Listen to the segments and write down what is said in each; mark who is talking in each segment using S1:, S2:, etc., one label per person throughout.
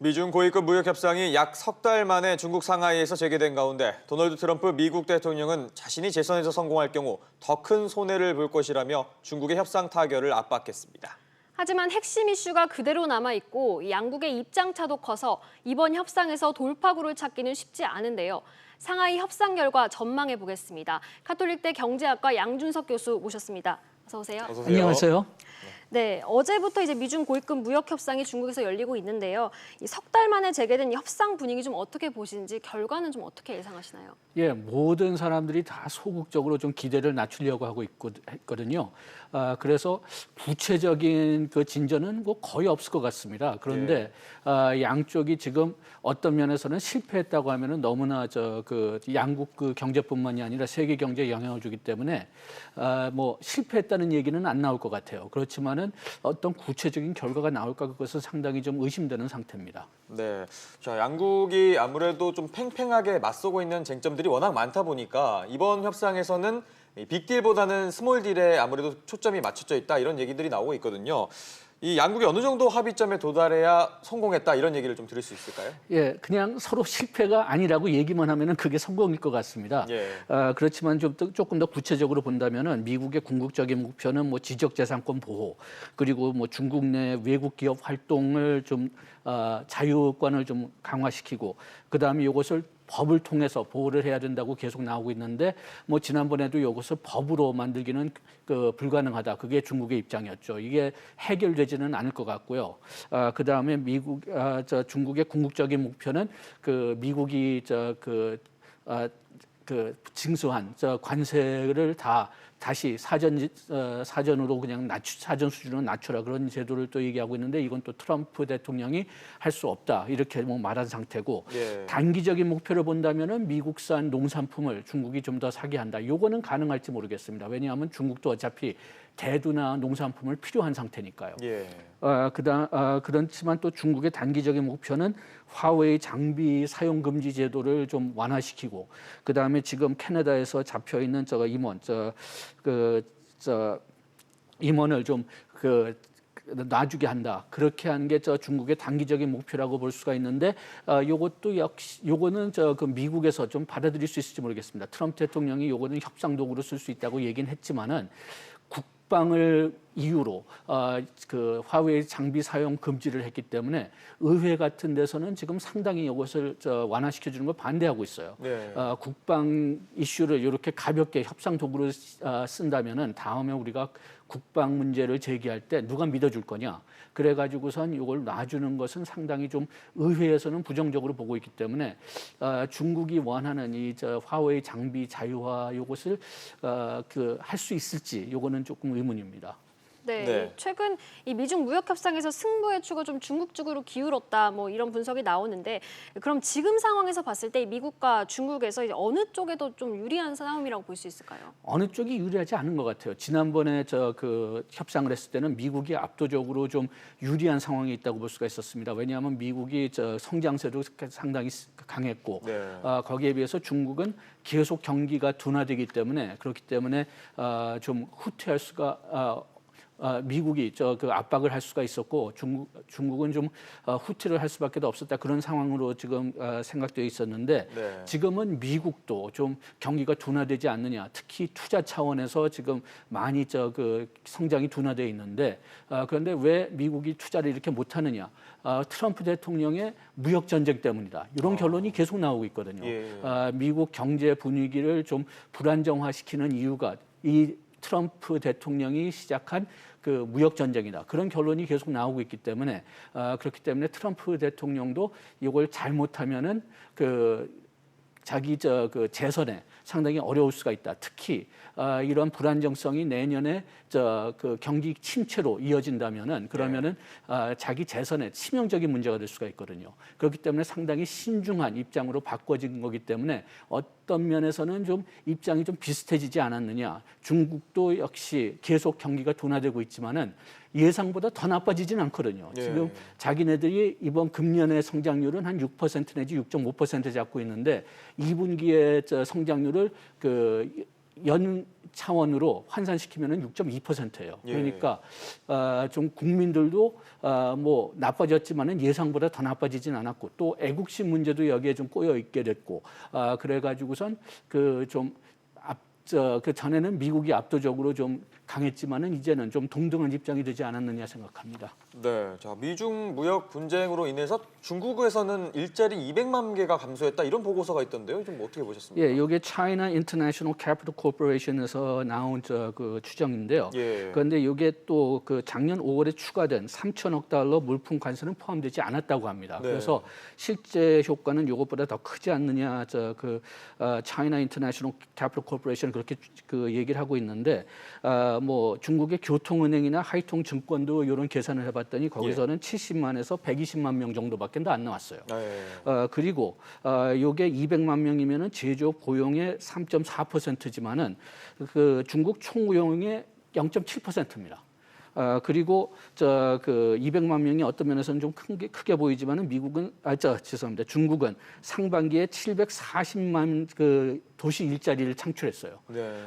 S1: 미중 고위급 무역 협상이 약 석 달 만에 중국 상하이에서 재개된 가운데 도널드 트럼프 미국 대통령은 자신이 재선에서 성공할 경우 더 큰 손해를 볼 것이라며 중국의 협상 타결을 압박했습니다.
S2: 하지만 핵심 이슈가 그대로 남아있고 양국의 입장차도 커서 이번 협상에서 돌파구를 찾기는 쉽지 않은데요. 상하이 협상 결과 전망해 보겠습니다. 카톨릭대 경제학과 양준석 교수 모셨습니다. 어서 오세요.
S1: 어서 오세요.
S3: 안녕하세요.
S2: 네, 어제부터 이제 미중 고위급 무역 협상이 중국에서 열리고 있는데요. 이 석 달 만에 재개된 이 협상 분위기 좀 어떻게 보시는지 결과는 좀 어떻게 예상하시나요?
S3: 예, 모든 사람들이 다 소극적으로 좀 기대를 낮추려고 하고 했거든요. 그래서 구체적인 그 진전은 뭐 거의 없을 것 같습니다. 그런데 양쪽이 지금 어떤 면에서는 실패했다고 하면은 너무나 그 양국 그 경제뿐만이 아니라 세계 경제에 영향을 주기 때문에 뭐 실패했다는 얘기는 안 나올 것 같아요. 그렇지만은 어떤 구체적인 결과가 나올까 그것은 상당히 좀 의심되는 상태입니다.
S1: 네, 자 양국이 아무래도 좀 팽팽하게 맞서고 있는 쟁점들이 워낙 많다 보니까 이번 협상에서는 빅딜보다는 스몰딜에 아무래도 초점이 맞춰져 있다 이런 얘기들이 나오고 있거든요. 이 양국이 어느 정도 합의점에 도달해야 성공했다 이런 얘기를 좀 들을 수 있을까요?
S3: 예, 그냥 서로 실패가 아니라고 얘기만 하면은 그게 성공일 것 같습니다.
S1: 예.
S3: 그렇지만 조금 더 구체적으로 본다면은 미국의 궁극적인 목표는 뭐 지적재산권 보호 그리고 뭐 중국 내 외국 기업 활동을 좀 자유권을 좀 강화시키고 그다음에 이것을 법을 통해서 보호를 해야 된다고 계속 나오고 있는데 뭐 지난번에도 이것을 법으로 만들기는 불가능하다. 그게 중국의 입장이었죠. 이게 해결되지는 않을 것 같고요. 그다음에 중국의 궁극적인 목표는 그 미국이 징수한 관세를 다시 사전으로 그냥 사전 수준으로 낮춰라 그런 제도를 또 얘기하고 있는데 이건 또 트럼프 대통령이 할 수 없다 이렇게 뭐 말한 상태고
S1: 예.
S3: 단기적인 목표를 본다면은 미국산 농산품을 중국이 좀 더 사게 한다. 요거는 가능할지 모르겠습니다. 왜냐하면 중국도 어차피 대두나 농산품을 필요한 상태니까요.
S1: 예.
S3: 그렇지만 또 중국의 단기적인 목표는 화웨이 장비 사용 금지 제도를 좀 완화시키고 그다음에 지금 캐나다에서 잡혀 있는 임원을 좀 놔주게 한다. 그렇게 하는 게 중국의 단기적인 목표라고 볼 수가 있는데 요거는 그 미국에서 좀 받아들일 수 있을지 모르겠습니다. 트럼프 대통령이 요거는 협상 도구로 쓸 수 있다고 얘기는 했지만은 국방을 이유로 그 화웨이 장비 사용 금지를 했기 때문에 의회 같은 데서는 지금 상당히 이것을 완화시켜 주는 걸 반대하고 있어요.
S1: 네.
S3: 국방 이슈를 이렇게 가볍게 협상 도구로 쓴다면은 다음에 우리가 국방 문제를 제기할 때 누가 믿어줄 거냐? 그래가지고선 이걸 놔주는 것은 상당히 좀 의회에서는 부정적으로 보고 있기 때문에 중국이 원하는 이 화웨이 장비 자유화 이것을 할 수 있을지 이거는 조금 의문입니다.
S2: 네,
S1: 네.
S2: 최근 이 미중 무역 협상에서 승부의 추가 좀 중국 쪽으로 기울었다 뭐 이런 분석이 나오는데 그럼 지금 상황에서 봤을 때 미국과 중국에서 이제 어느 쪽에도 좀 유리한 싸움이라고 볼 수 있을까요?
S3: 어느 쪽이 유리하지 않은 것 같아요. 지난번에 그 협상을 했을 때는 미국이 압도적으로 좀 유리한 상황이 있다고 볼 수가 있었습니다. 왜냐하면 미국이 성장세도 상당히 강했고
S1: 네.
S3: 거기에 비해서 중국은 계속 경기가 둔화되기 때문에 그렇기 때문에 좀 후퇴할 수가 미국이 그 압박을 할 수가 있었고 중국은 좀 후퇴를 할 수밖에 없었다 그런 상황으로 지금 생각되어 있었는데
S1: 네.
S3: 지금은 미국도 좀 경기가 둔화되지 않느냐 특히 투자 차원에서 지금 많이 그 성장이 둔화되어 있는데 그런데 왜 미국이 투자를 이렇게 못하느냐 트럼프 대통령의 무역 전쟁 때문이다 이런 결론이 계속 나오고 있거든요.
S1: 예.
S3: 미국 경제 분위기를 좀 불안정화시키는 이유가 이 트럼프 대통령이 시작한 그 무역 전쟁이다. 그런 결론이 계속 나오고 있기 때문에 그렇기 때문에 트럼프 대통령도 이걸 잘못하면은 자기 그 재선에 상당히 어려울 수가 있다. 특히 이런 불안정성이 내년에 그 경기 침체로 이어진다면은 그러면은 자기 재선에 치명적인 문제가 될 수가 있거든요. 그렇기 때문에 상당히 신중한 입장으로 바꿔진 거기 때문에 어떤 면에서는 좀 입장이 좀 비슷해지지 않았느냐. 중국도 역시 계속 경기가 둔화되고 있지만은 예상보다 더 나빠지진 않거든요.
S1: 예.
S3: 지금 자기네들이 이번 금년의 성장률은 한 6% 내지 6.5% 잡고 있는데 2분기의 성장률을 연 차원으로 환산시키면은 6.2%예요.
S1: 예.
S3: 그러니까 좀 국민들도 뭐 나빠졌지만은 예상보다 더 나빠지진 않았고 또 애국심 문제도 여기에 좀 꼬여 있게 됐고 그래가지고선 그 전에는 미국이 압도적으로 좀 강했지만은 이제는 좀 동등한 입장이 되지 않았느냐 생각합니다.
S1: 네, 자 미중 무역 분쟁으로 인해서 중국에서는 일자리 200만 개가 감소했다 이런 보고서가 있던데요. 좀 어떻게 보셨습니까?
S3: 예, 이게 China International Capital Corporation에서 나온 그 추정인데요.
S1: 예.
S3: 그런데 이게 또 그 작년 5월에 추가된 3천억 달러 물품 관세는 포함되지 않았다고 합니다.
S1: 네.
S3: 그래서 실제 효과는 이것보다 더 크지 않느냐 China International Capital Corporation 그렇게 그 얘기를 하고 있는데 뭐 중국의 교통은행이나 하이통증권도 이런 계산을 해봤더니 거기서는 70만에서 120만 명 정도밖에 안 나왔어요.
S1: 네.
S3: 그리고 요게 200만 명이면은 제조업 고용의 3.4%지만은 그 중국 총고용의 0.7%입니다. 그리고 그 200만 명이 어떤 면에서는 좀 크게 보이지만은 미국은 죄송합니다. 중국은 상반기에 740만 그 도시 일자리를 창출했어요.
S1: 네.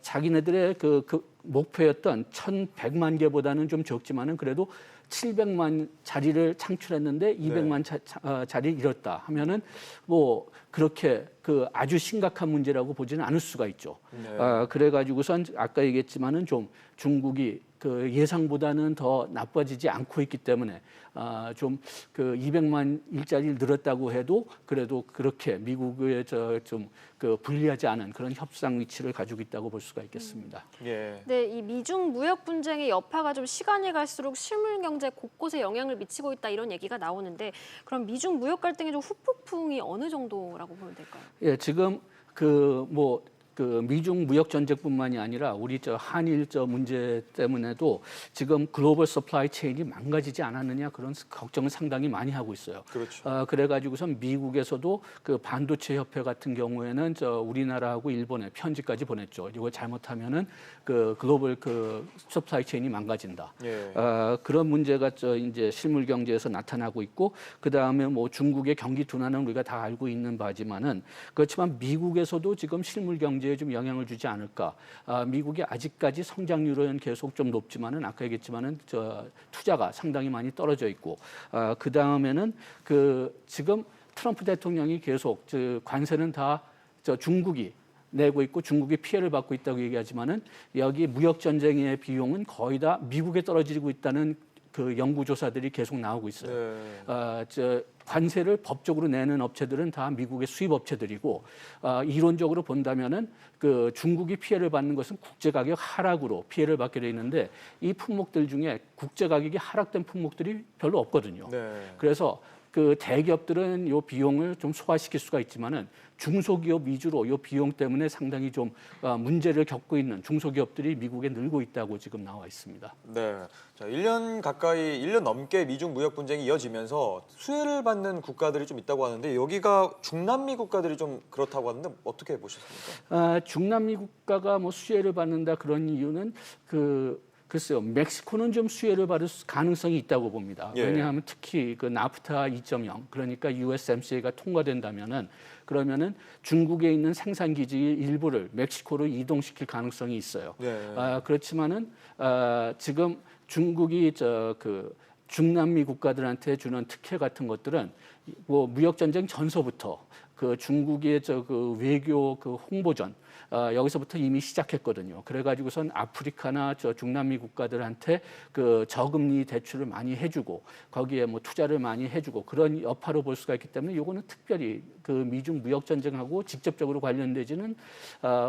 S3: 자기네들의 그 목표였던 1,100만 개보다는 좀 적지만은 그래도 700만 자리를 창출했는데 200만 자리를 잃었다 하면은 뭐 그렇게 그 아주 심각한 문제라고 보지는 않을 수가 있죠.
S1: 네.
S3: 그래가지고선 아까 얘기했지만은 좀 중국이 그 예상보다는 더 나빠지지 않고 있기 때문에 좀 그 200만 일자리를 늘었다고 해도 그래도 그렇게 미국의 좀 그 불리하지 않은 그런 협상 위치를 가지고 있다고 볼 수가 있겠습니다.
S1: 예.
S2: 네, 이 미중 무역 분쟁의 여파가 좀 시간이 갈수록 실물 경제 곳곳에 영향을 미치고 있다 이런 얘기가 나오는데 그럼 미중 무역 갈등의 좀 후폭풍이 어느 정도라고 보면 될까요?
S3: 예, 지금 그 미중 무역 전쟁뿐만이 아니라 우리 한일 문제 때문에도 지금 글로벌 서플라이 체인이 망가지지 않았느냐 그런 걱정을 상당히 많이 하고 있어요.
S1: 그렇죠.
S3: 그래가지고선 미국에서도 그 반도체 협회 같은 경우에는 우리나라하고 일본에 편지까지 보냈죠. 이거 잘못하면은 그 글로벌 그 서플라이 체인이 망가진다.
S1: 예.
S3: 그런 문제가 이제 실물 경제에서 나타나고 있고 그 다음에 뭐 중국의 경기 둔화는 우리가 다 알고 있는 바지만은 그렇지만 미국에서도 지금 실물 경제에 좀 영향을 주지 않을까. 미국이 아직까지 성장률은 계속 좀 높지만은 아까 얘기했지만은 투자가 상당히 많이 떨어져 있고 그 다음에는 지금 트럼프 대통령이 계속 관세는 다 중국이 내고 있고 중국이 피해를 받고 있다고 얘기하지만은 여기 무역 전쟁의 비용은 거의 다 미국에 떨어지고 있다는 그 연구조사들이 계속 나오고 있어요.
S1: 네.
S3: 관세를 법적으로 내는 업체들은 다 미국의 수입 업체들이고 이론적으로 본다면은 그 중국이 피해를 받는 것은 국제 가격 하락으로 피해를 받게 돼 있는데 이 품목들 중에 국제 가격이 하락된 품목들이 별로 없거든요.
S1: 네.
S3: 그래서 그 대기업들은 요 비용을 좀 소화시킬 수가 있지만은 중소기업 위주로 요 비용 때문에 상당히 좀 문제를 겪고 있는 중소기업들이 미국에 늘고 있다고 지금 나와 있습니다.
S1: 네. 자, 1년 넘게 미중 무역 분쟁이 이어지면서 수혜를 받는 국가들이 좀 있다고 하는데 여기가 중남미 국가들이 좀 그렇다고 하는데 어떻게 보셨습니까?
S3: 중남미 국가가 뭐 수혜를 받는다 그런 이유는 글쎄요, 멕시코는 좀 수혜를 받을 가능성이 있다고 봅니다.
S1: 예.
S3: 왜냐하면 특히 그 나프타 2.0 그러니까 USMCA가 통과된다면은 그러면은 중국에 있는 생산 기지 일부를 멕시코로 이동시킬 가능성이 있어요.
S1: 네.
S3: 그렇지만은 지금 중국이 중남미 국가들한테 주는 특혜 같은 것들은 뭐 무역 전쟁 전서부터 그 중국의 그 외교 그 홍보전 여기서부터 이미 시작했거든요. 그래가지고선 아프리카나 중남미 국가들한테 그 저금리 대출을 많이 해주고 거기에 뭐 투자를 많이 해주고 그런 여파로 볼 수가 있기 때문에 이거는 특별히 그 미중 무역 전쟁하고 직접적으로 관련되지는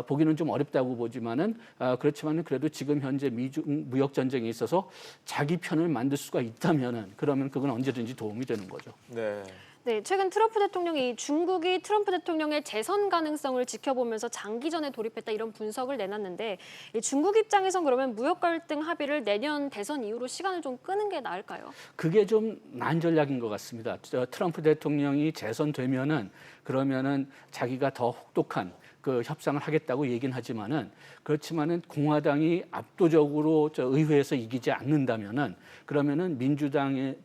S3: 보기는 좀 어렵다고 보지만은 그렇지만은 그래도 지금 현재 미중 무역 전쟁에 있어서 자기 편을 만들 수가 있다면은 그러면 그건 언제든지 도움이 되는 거죠.
S1: 네.
S2: 네, 최근 트럼프 대통령이 중국이 트럼프 대통령의 재선 가능성을 지켜보면서 장기전에 돌입했다 이런 분석을 내놨는데 중국 입장에선 그러면 무역 갈등 합의를 내년 대선 이후로 시간을 좀 끄는 게 나을까요?
S3: 그게 좀 난전략인 것 같습니다. 트럼프 대통령이 재선되면은 그러면은 자기가 더 혹독한 그 협상을 하겠다고 얘기는 하지만은 그렇지만은 공화당이 압도적으로 의회에서 이기지 않는다면은 그러면은 민주당의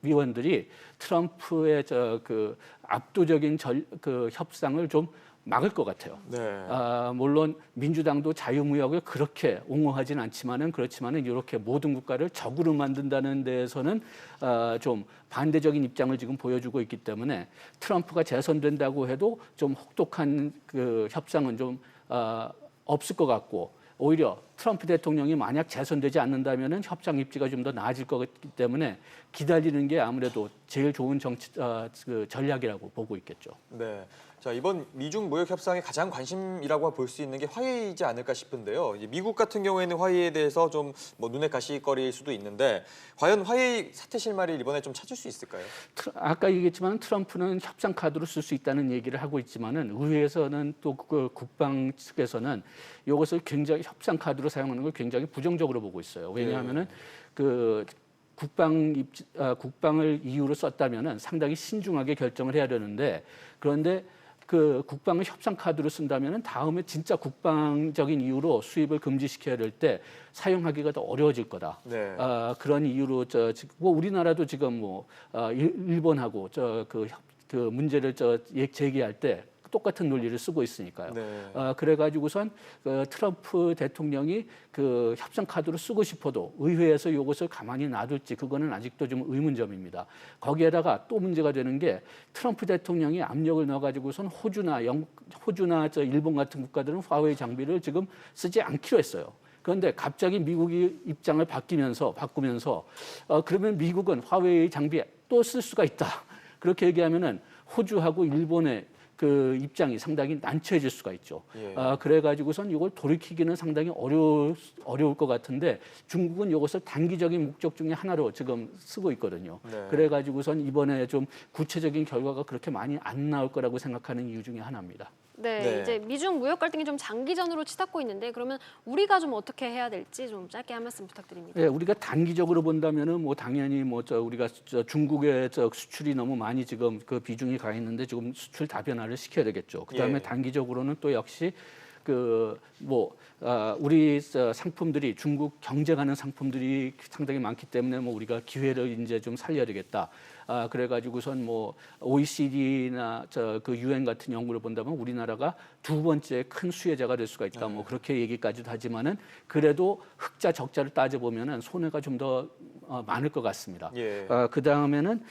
S3: 위원들이 트럼프의 그 압도적인 그 협상을 좀 막을 것 같아요.
S1: 네.
S3: 물론 민주당도 자유무역을 그렇게 옹호하진 않지만은 그렇지만은 이렇게 모든 국가를 적으로 만든다는 데에서는 좀 반대적인 입장을 지금 보여주고 있기 때문에 트럼프가 재선된다고 해도 좀 혹독한 그 협상은 좀 없을 것 같고 오히려 트럼프 대통령이 만약 재선되지 않는다면은 협상 입지가 좀 더 나아질 것 같기 때문에 기다리는 게 아무래도 제일 좋은 그 전략이라고 보고 있겠죠.
S1: 네. 자, 이번 미중 무역 협상의 가장 관심이라고 볼 수 있는 게 화해이지 않을까 싶은데요. 이제 미국 같은 경우에는 화해에 대해서 좀 뭐 눈에 가시거리일 수도 있는데 과연 화해 사태 실마리를 이번에 좀 찾을 수 있을까요?
S3: 아까 얘기했지만 트럼프는 협상 카드로 쓸 수 있다는 얘기를 하고 있지만은 의회에서는 또 그 국방 측에서는 이것을 굉장히 협상 카드로 사용하는 걸 굉장히 부정적으로 보고 있어요. 왜냐하면은 그 국방을 이유로 썼다면은 상당히 신중하게 결정을 해야 되는데 그런데 그 국방을 협상 카드로 쓴다면은 다음에 진짜 국방적인 이유로 수입을 금지시켜야 될 때 사용하기가 더 어려워질 거다.
S1: 네.
S3: 그런 이유로 뭐 우리나라도 지금 뭐 일본하고 그 문제를 제기할 때 똑같은 논리를 쓰고 있으니까요.
S1: 네.
S3: 그래가지고선 트럼프 대통령이 그 협상 카드로 쓰고 싶어도 의회에서 이것을 가만히 놔둘지 그거는 아직도 좀 의문점입니다. 거기에다가 또 문제가 되는 게 트럼프 대통령이 압력을 넣어가지고선 호주나 일본 같은 국가들은 화웨이 장비를 지금 쓰지 않기로 했어요. 그런데 갑자기 미국이 입장을 바꾸면서 그러면 미국은 화웨이 장비 또 쓸 수가 있다. 그렇게 얘기하면은 호주하고 일본의 그 입장이 상당히 난처해질 수가 있죠.
S1: 예.
S3: 그래가지고선 이걸 돌이키기는 상당히 어려울 것 같은데 중국은 이것을 단기적인 목적 중에 하나로 지금 쓰고 있거든요.
S1: 네.
S3: 그래가지고선 이번에 좀 구체적인 결과가 그렇게 많이 안 나올 거라고 생각하는 이유 중에 하나입니다.
S2: 네,
S1: 네.
S2: 이제 미중 무역 갈등이 좀 장기전으로 치닫고 있는데 그러면 우리가 좀 어떻게 해야 될지 좀 짧게 한 말씀 부탁드립니다.
S3: 예, 우리가 단기적으로 본다면은 뭐 당연히 우리가 중국의 수출이 너무 많이 지금 그 비중이 가 있는데 지금 수출 다변화를 시켜야 되겠죠. 그다음에
S1: 예.
S3: 단기적으로는 또 역시 우리 상품들이 중국 경쟁하는 상품들이 상당히 많기 때문에 뭐 우리가 기회를 이제 좀 살려야 되겠다. 그래가지고선 뭐 OECD나 그 UN 같은 연구를 본다면 우리나라가 두 번째 큰 수혜자가 될 수가 있다. 뭐 그렇게 얘기까지도 하지만은 그래도 흑자 적자를 따져 보면은 손해가 좀 더 많을 것 같습니다.
S1: 예.
S3: 그 다음에는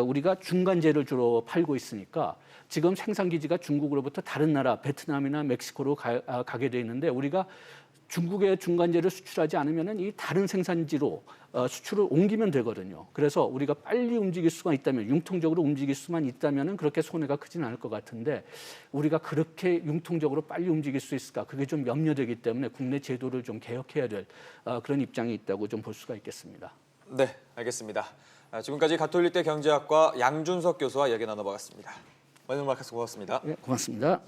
S3: 우리가 중간재를 주로 팔고 있으니까 지금 생산 기지가 중국으로부터 다른 나라 베트남이나 멕시코로 가게 돼 있는데 우리가 중국의 중간재를 수출하지 않으면은 이 다른 생산지로 수출을 옮기면 되거든요. 그래서 우리가 빨리 움직일 수가 있다면 융통적으로 움직일 수만 있다면은 그렇게 손해가 크지는 않을 것 같은데 우리가 그렇게 융통적으로 빨리 움직일 수 있을까? 그게 좀 염려되기 때문에 국내 제도를 좀 개혁해야 될 그런 입장이 있다고 좀 볼 수가 있겠습니다.
S1: 네, 알겠습니다. 지금까지 가톨릭대 경제학과 양준석 교수와 이야기 나눠봤습니다. 오늘 말씀 고맙습니다.
S3: 네, 고맙습니다.